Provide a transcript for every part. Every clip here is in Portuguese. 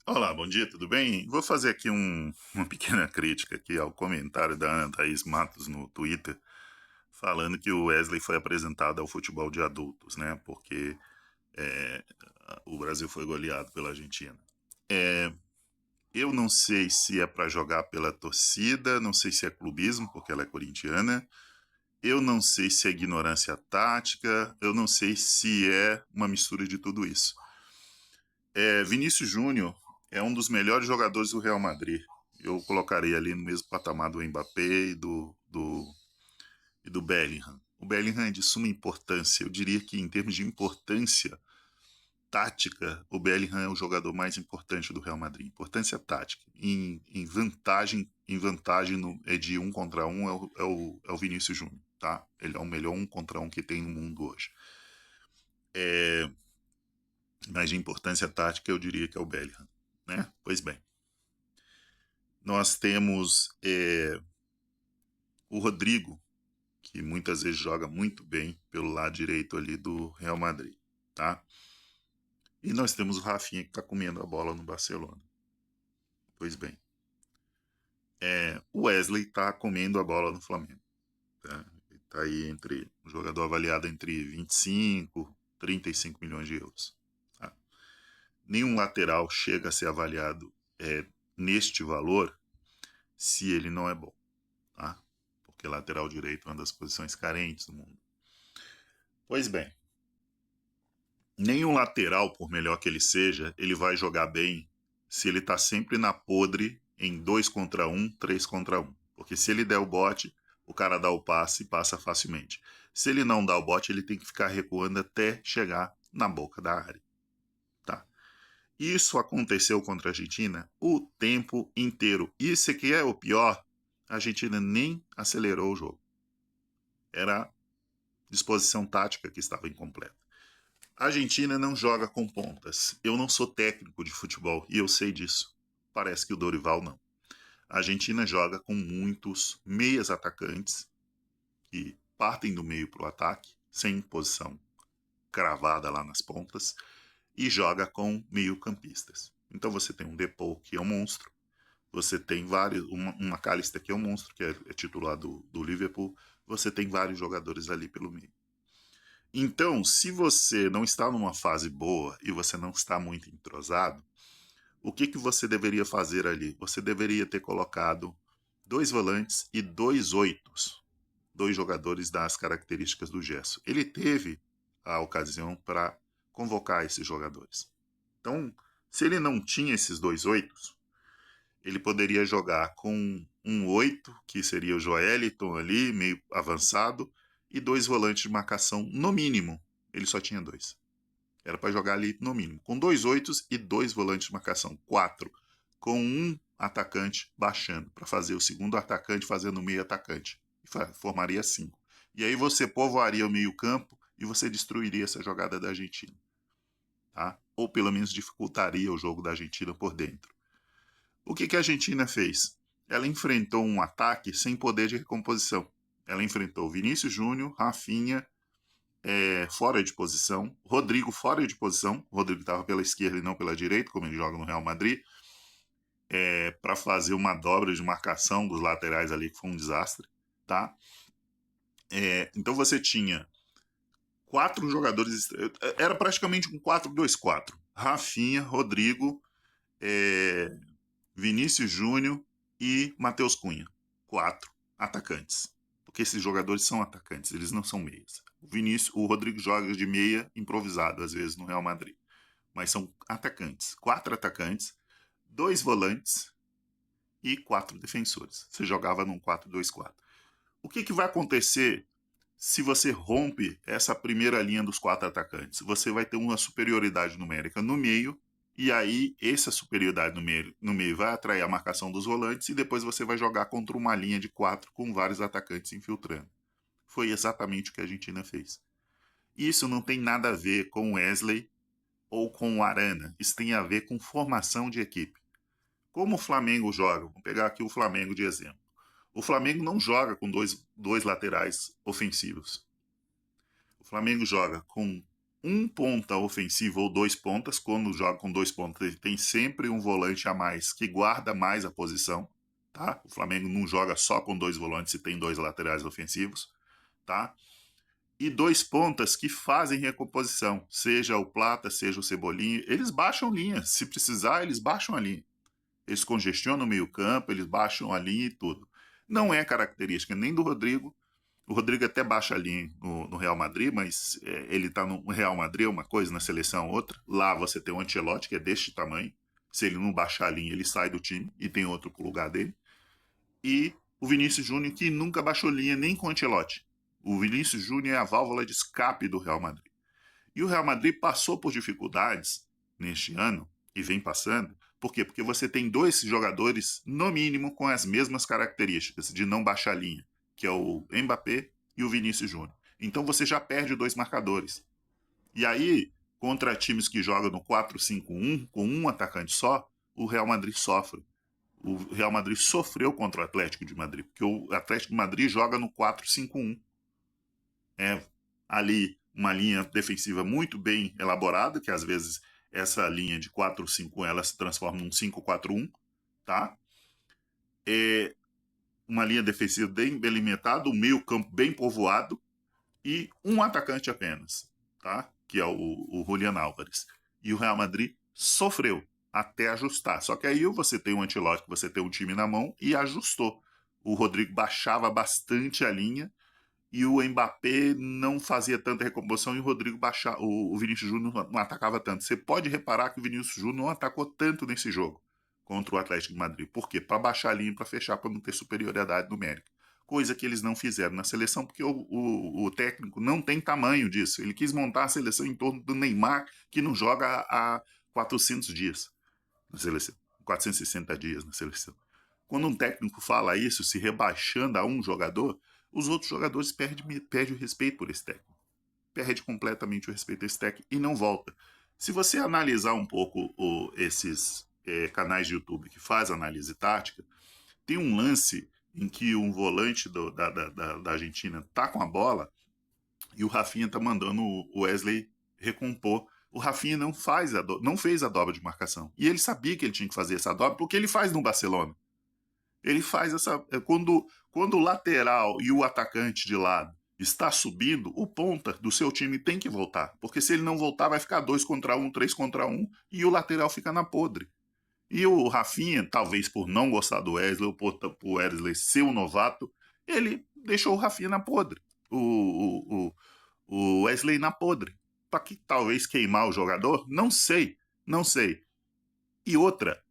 Olá, bom dia, tudo bem? Vou fazer aqui uma pequena crítica aqui ao comentário da Ana Thaís Matos no Twitter, falando que o Wesley foi apresentado ao futebol de adultos, né? Porque é, o Brasil foi goleado pela Argentina. É, eu não sei se é para jogar pela torcida, não sei se é clubismo, porque ela é corintiana, eu não sei se é ignorância tática, eu não sei se é uma mistura de tudo isso. Vinícius Júnior é um dos melhores jogadores do Real Madrid. Eu colocaria ali no mesmo patamar do Mbappé e do Bellingham. O Bellingham é de suma importância. Eu diria que, em termos de importância tática, o Bellingham é o jogador mais importante do Real Madrid. Importância tática. Em vantagem é de um contra um é o Vinícius Júnior. Tá? Ele é o melhor um contra um que tem no mundo hoje. Mas de importância tática, eu diria que é o Bellingham. Né? Pois bem. Nós temos o Rodrigo, que muitas vezes joga muito bem pelo lado direito ali do Real Madrid, tá? E nós temos o Rafinha que está comendo a bola no Barcelona. Pois bem, o Wesley está comendo a bola no Flamengo. Tá? Ele está aí entre um jogador avaliado entre 25 e 35 milhões de euros. Tá? Nenhum lateral chega a ser avaliado neste valor se ele não é bom. Tá? Porque lateral direito é uma das posições carentes do mundo. Pois bem, nenhum lateral, por melhor que ele seja, ele vai jogar bem se ele tá sempre na podre em 2 contra um, 3 contra um. Porque se ele der o bote, o cara dá o passe e passa facilmente. Se ele não dá o bote, ele tem que ficar recuando até chegar na boca da área. Tá? Isso aconteceu contra a Argentina o tempo inteiro. Isso que é o pior, a Argentina nem acelerou o jogo. Era disposição tática que estava incompleta. A Argentina não joga com pontas. Eu não sou técnico de futebol e eu sei disso. Parece que o Dorival não. A Argentina joga com muitos meias atacantes que partem do meio para o ataque, sem posição cravada lá nas pontas, e joga com meio-campistas. Então você tem um Depou, que é um monstro. Você tem vários. Uma McAllister, que é um monstro, que é titular do Liverpool. Você tem vários jogadores ali pelo meio. Então, se você não está numa fase boa e você não está muito entrosado, o que você deveria fazer ali? Você deveria ter colocado dois volantes e dois oitos, dois jogadores das características do Gesso. Ele teve a ocasião para convocar esses jogadores. Então, se ele não tinha esses dois oitos, ele poderia jogar com um oito, que seria o Joeliton ali, meio avançado, e dois volantes de marcação, no mínimo. Ele só tinha dois. Era para jogar ali no mínimo. Com dois oitos e dois volantes de marcação. Quatro. Com um atacante baixando. Para fazer o segundo atacante fazendo o meio atacante. E formaria cinco. E aí você povoaria o meio campo e você destruiria essa jogada da Argentina. Tá? Ou pelo menos dificultaria o jogo da Argentina por dentro. O que a Argentina fez? Ela enfrentou um ataque sem poder de recomposição. Ela enfrentou Vinícius Júnior, Rafinha, fora de posição, Rodrigo fora de posição, o Rodrigo estava pela esquerda e não pela direita, como ele joga no Real Madrid, para fazer uma dobra de marcação dos laterais ali, que foi um desastre, tá? Então você tinha quatro jogadores, era praticamente um 4-2-4, Rafinha, Rodrigo, é, Vinícius Júnior e Matheus Cunha, quatro atacantes. Porque esses jogadores são atacantes, eles não são meias. O Rodrigo joga de meia improvisado, às vezes, no Real Madrid. Mas são atacantes. Quatro atacantes, dois volantes e quatro defensores. Você jogava num 4-2-4. O que vai acontecer se você rompe essa primeira linha dos quatro atacantes? Você vai ter uma superioridade numérica no meio, e aí essa superioridade no meio vai atrair a marcação dos volantes, e depois você vai jogar contra uma linha de quatro com vários atacantes infiltrando. Foi exatamente o que a Argentina fez. Isso não tem nada a ver com o Wesley ou com o Arana. Isso tem a ver com formação de equipe. Como o Flamengo joga? Vamos pegar aqui o Flamengo de exemplo. O Flamengo não joga com dois laterais ofensivos. O Flamengo joga com um ponta ofensivo ou 2 pontas. Quando joga com 2 pontas, ele tem sempre um volante a mais que guarda mais a posição, tá? O Flamengo não joga só com 2 volantes e tem 2 laterais ofensivos, tá? E 2 pontas que fazem recomposição, seja o Plata, seja o Cebolinha, eles baixam linha, se precisar, eles baixam a linha. Eles congestionam o meio-campo, eles baixam a linha e tudo. Não é característica nem do Rodrigo. O Rodrigo até baixa a linha no Real Madrid, mas ele tá no Real Madrid, uma coisa, na seleção outra. Lá você tem o Ancelotti, que é deste tamanho. Se ele não baixar a linha, ele sai do time e tem outro pro lugar dele. E o Vinícius Júnior, que nunca baixou linha nem com o Ancelotti. O Vinícius Júnior é a válvula de escape do Real Madrid. E o Real Madrid passou por dificuldades neste ano, e vem passando. Por quê? Porque você tem 2 jogadores, no mínimo, com as mesmas características de não baixar linha, que é o Mbappé e o Vinícius Júnior. Então você já perde 2 marcadores. E aí, contra times que jogam no 4-5-1, com um atacante só, o Real Madrid sofre. O Real Madrid sofreu contra o Atlético de Madrid, porque o Atlético de Madrid joga no 4-5-1. É ali uma linha defensiva muito bem elaborada, que às vezes essa linha de 4-5 ela se transforma num 5-4-1, tá? É uma linha defensiva bem delimitada, o meio campo bem povoado e um atacante apenas, tá? Que é o Julián Álvares. E o Real Madrid sofreu até ajustar. Só que aí você tem um Ancelotti, você tem um time na mão e ajustou. O Rodrigo baixava bastante a linha e o Mbappé não fazia tanta recomposição e o Rodrigo baixava, o Vinícius Júnior não atacava tanto. Você pode reparar que o Vinícius Júnior não atacou tanto nesse jogo contra o Atlético de Madrid. Por quê? Para baixar a linha, para fechar, para não ter superioridade numérica. Coisa que eles não fizeram na seleção, porque o técnico não tem tamanho disso. Ele quis montar a seleção em torno do Neymar, que não joga há 400 dias na seleção. 460 dias na seleção. Quando um técnico fala isso, se rebaixando a um jogador, os outros jogadores perdem o respeito por esse técnico. Perde completamente o respeito a esse técnico e não volta. Se você analisar um pouco esses canais de YouTube que faz análise tática, tem um lance em que um volante da Argentina tá com a bola e o Rafinha tá mandando o Wesley recompor. O Rafinha não fez a dobra de marcação. E ele sabia que ele tinha que fazer essa dobra porque ele faz no Barcelona. Ele faz essa. Quando o lateral e o atacante de lado está subindo, o ponta do seu time tem que voltar. Porque se ele não voltar, vai ficar 2 contra 1, 3 contra 1 e o lateral fica na podre. E o Rafinha, talvez por não gostar do Wesley, ou por o Wesley ser um novato, ele deixou o Rafinha na podre. O Wesley na podre. Para que talvez queimar o jogador? Não sei. Não sei. E outra,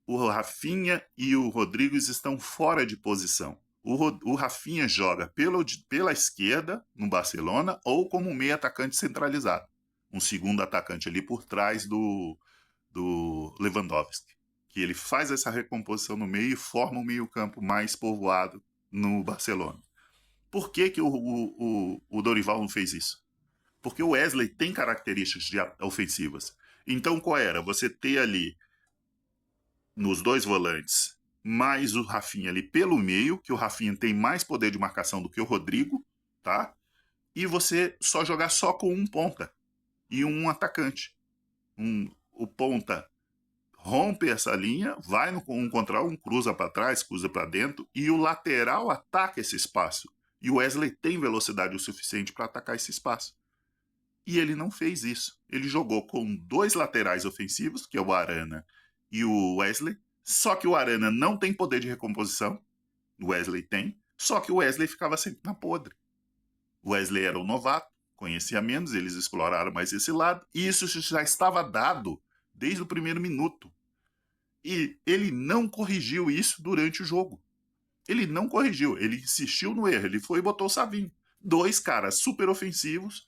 o Rafinha e o Rodrigues estão fora de posição. O Rafinha joga pela esquerda no Barcelona ou como meio atacante centralizado. Um segundo atacante ali por trás do Lewandowski. Que ele faz essa recomposição no meio e forma um meio-campo mais povoado no Barcelona. Por que o Dorival não fez isso? Porque o Wesley tem características ofensivas. Então qual era? Você ter ali nos 2 volantes, mais o Rafinha ali pelo meio, que o Rafinha tem mais poder de marcação do que o Rodrigo, tá? E você só jogar só com um ponta e um atacante. O ponta rompe essa linha, vai no 1 contra 1, cruza para trás, cruza para dentro, e o lateral ataca esse espaço. E o Wesley tem velocidade o suficiente para atacar esse espaço. E ele não fez isso. Ele jogou com 2 laterais ofensivos, que é o Arana e o Wesley, só que o Arana não tem poder de recomposição, o Wesley tem, só que o Wesley ficava sempre na podre. O Wesley era um novato, conhecia menos, eles exploraram mais esse lado, e isso já estava dado desde o primeiro minuto. E ele não corrigiu isso durante o jogo. Ele não corrigiu, ele insistiu no erro, ele foi e botou o Savinho. 2 caras super ofensivos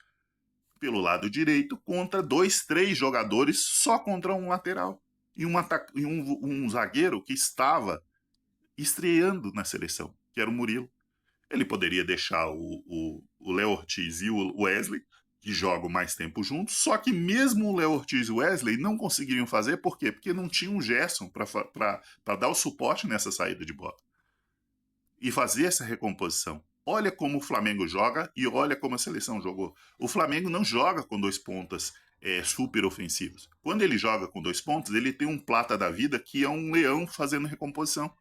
pelo lado direito contra 2, 3 jogadores só contra um lateral. E um zagueiro que estava estreando na seleção, que era o Murilo. Ele poderia deixar o Léo Ortiz e o Wesley, que jogam mais tempo juntos, só que mesmo o Léo Ortiz e o Wesley não conseguiriam fazer, por quê? Porque não tinha um Gerson para dar o suporte nessa saída de bola. E fazer essa recomposição. olha como o Flamengo joga e olha como a seleção jogou. O Flamengo não joga com dois pontas super ofensivos. Quando ele joga com dois pontas, ele tem um Plata da vida que é um leão fazendo recomposição,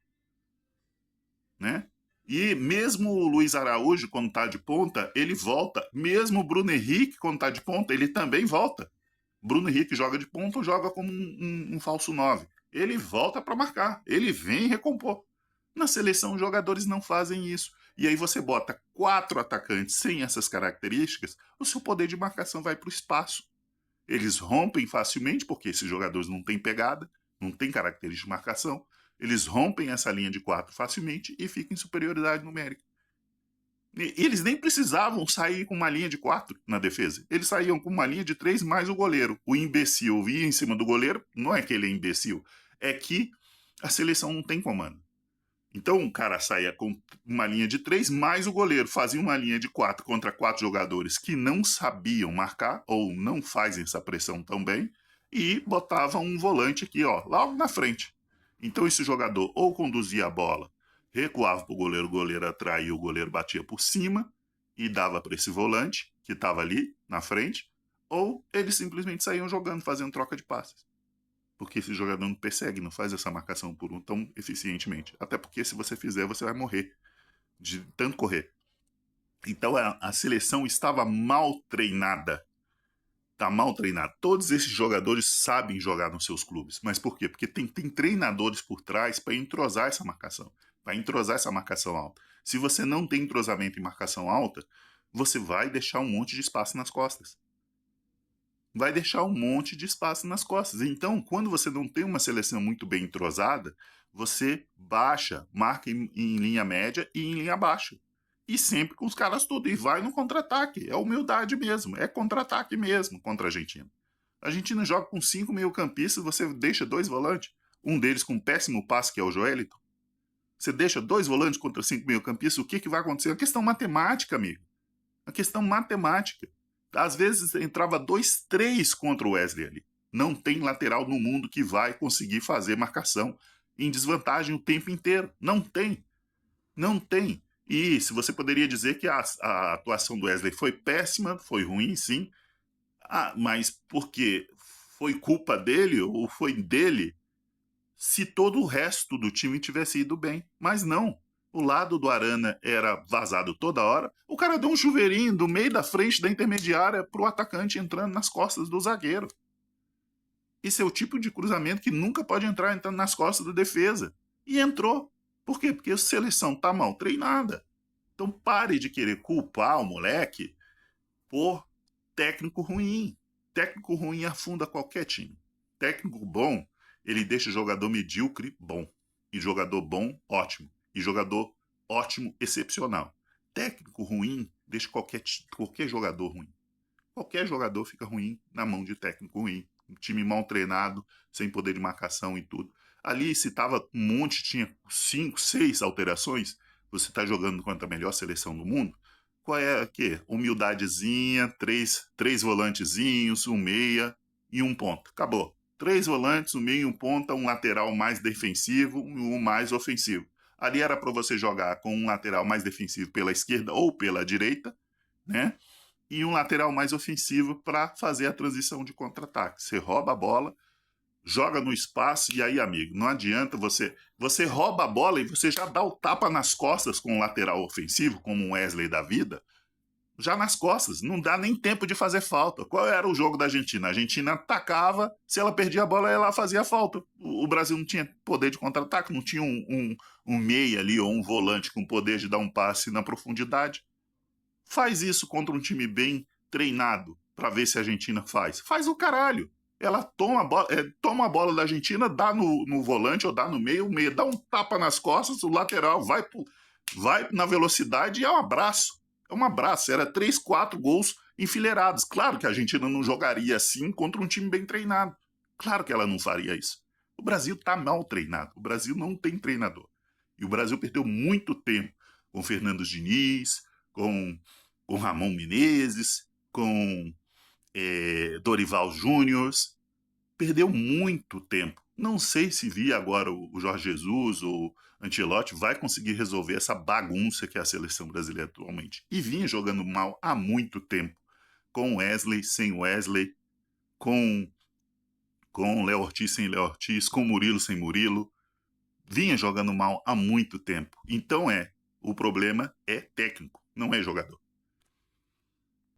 né? E mesmo o Luiz Araújo, quando tá de ponta, ele volta. Mesmo o Bruno Henrique, quando tá de ponta, ele também volta. Bruno Henrique joga de ponta ou joga como um falso 9. Ele volta para marcar, ele vem recompor. Na seleção, os jogadores não fazem isso. E aí você bota 4 atacantes sem essas características, o seu poder de marcação vai para o espaço. Eles rompem facilmente, porque esses jogadores não têm pegada, não têm característica de marcação. Eles rompem essa linha de 4 facilmente e ficam em superioridade numérica. E eles nem precisavam sair com uma linha de 4 na defesa. Eles saíam com uma linha de 3 mais o goleiro. O imbecil ia em cima do goleiro, não é que ele é imbecil, é que a seleção não tem comando. Então o cara saía com uma linha de 3 mais o goleiro, fazia uma linha de 4 contra 4 jogadores que não sabiam marcar ou não fazem essa pressão tão bem e botava um volante aqui, ó, logo na frente. Então esse jogador ou conduzia a bola, recuava para o goleiro atraía, o goleiro batia por cima e dava para esse volante que estava ali na frente, ou eles simplesmente saíam jogando, fazendo troca de passes. Porque esse jogador não persegue, não faz essa marcação por um tão eficientemente. Até porque se você fizer, você vai morrer de tanto correr. Então a seleção estava mal treinada. Está mal treinada. Todos esses jogadores sabem jogar nos seus clubes. Mas por quê? Porque tem treinadores por trás para entrosar essa marcação. Para entrosar essa marcação alta. Se você não tem entrosamento em marcação alta, você vai deixar um monte de espaço nas costas. Vai deixar um monte de espaço nas costas. Então, quando você não tem uma seleção muito bem entrosada, você baixa, marca em linha média e em linha baixa. E sempre com os caras tudo. E vai no contra-ataque. É humildade mesmo. É contra-ataque mesmo contra a Argentina. A Argentina joga com 5 meio-campistas, você deixa 2 volantes. Um deles com um péssimo passe, que é o Joelito. Você deixa 2 volantes contra 5 meio-campistas, o que vai acontecer? É uma questão matemática, amigo. É uma questão matemática. Às vezes entrava 2, 3 contra o Wesley ali. Não tem lateral no mundo que vai conseguir fazer marcação em desvantagem o tempo inteiro. Não tem. Não tem. E se você poderia dizer que a atuação do Wesley foi péssima, foi ruim, sim. Mas porque foi culpa dele ou foi dele se todo o resto do time tivesse ido bem. Mas não. O lado do Arana era vazado toda hora. O cara deu um chuveirinho do meio da frente da intermediária pro atacante entrando nas costas do zagueiro. Esse é o tipo de cruzamento que nunca pode entrar entrando nas costas da defesa. E entrou. Por quê? Porque a seleção tá mal treinada. Então pare de querer culpar o moleque por técnico ruim. Técnico ruim afunda qualquer time. Técnico bom, ele deixa jogador medíocre bom. E jogador bom, ótimo. E jogador ótimo, excepcional. Técnico ruim deixa qualquer jogador ruim. Qualquer jogador fica ruim na mão de técnico ruim. Um time mal treinado, sem poder de marcação e tudo. Ali, se tava um monte, tinha 5, 6 alterações, você está jogando contra a melhor seleção do mundo, qual é a quê? Humildadezinha, três volantezinhos, um meia e um ponta. Acabou. 3 volantes, um meio e um ponta, um lateral mais defensivo e um mais ofensivo. Ali era para você jogar com um lateral mais defensivo pela esquerda ou pela direita, né? E um lateral mais ofensivo para fazer a transição de contra-ataque. Você rouba a bola, joga no espaço e aí, amigo, não adianta você rouba a bola e você já dá o tapa nas costas com um lateral ofensivo, como um Wesley da vida, já nas costas, não dá nem tempo de fazer falta. Qual era o jogo da Argentina? A Argentina atacava, se ela perdia a bola, ela fazia falta. O Brasil não tinha poder de contra-ataque, não tinha um meia ali ou um volante com poder de dar um passe na profundidade. Faz isso contra um time bem treinado para ver se a Argentina faz. Faz o caralho. Ela toma a bola da Argentina, dá no volante ou dá no meio, o meio dá um tapa nas costas, o lateral vai na velocidade e é um abraço. É um abraço. Era 3, 4 gols enfileirados. Claro que a Argentina não jogaria assim contra um time bem treinado. Claro que ela não faria isso. O Brasil está mal treinado. O Brasil não tem treinador. E o Brasil perdeu muito tempo com Fernando Diniz, com Ramon Menezes, com Dorival Júnior. Perdeu muito tempo Não sei se via agora o Jorge Jesus ou Ancelotti vai conseguir resolver essa bagunça que é a seleção brasileira atualmente. E vinha jogando mal há muito tempo, com Wesley, sem Wesley, com Léo Ortiz sem Léo Ortiz, com Murilo sem Murilo. Vinha jogando mal há muito tempo. Então o problema é técnico, não é jogador.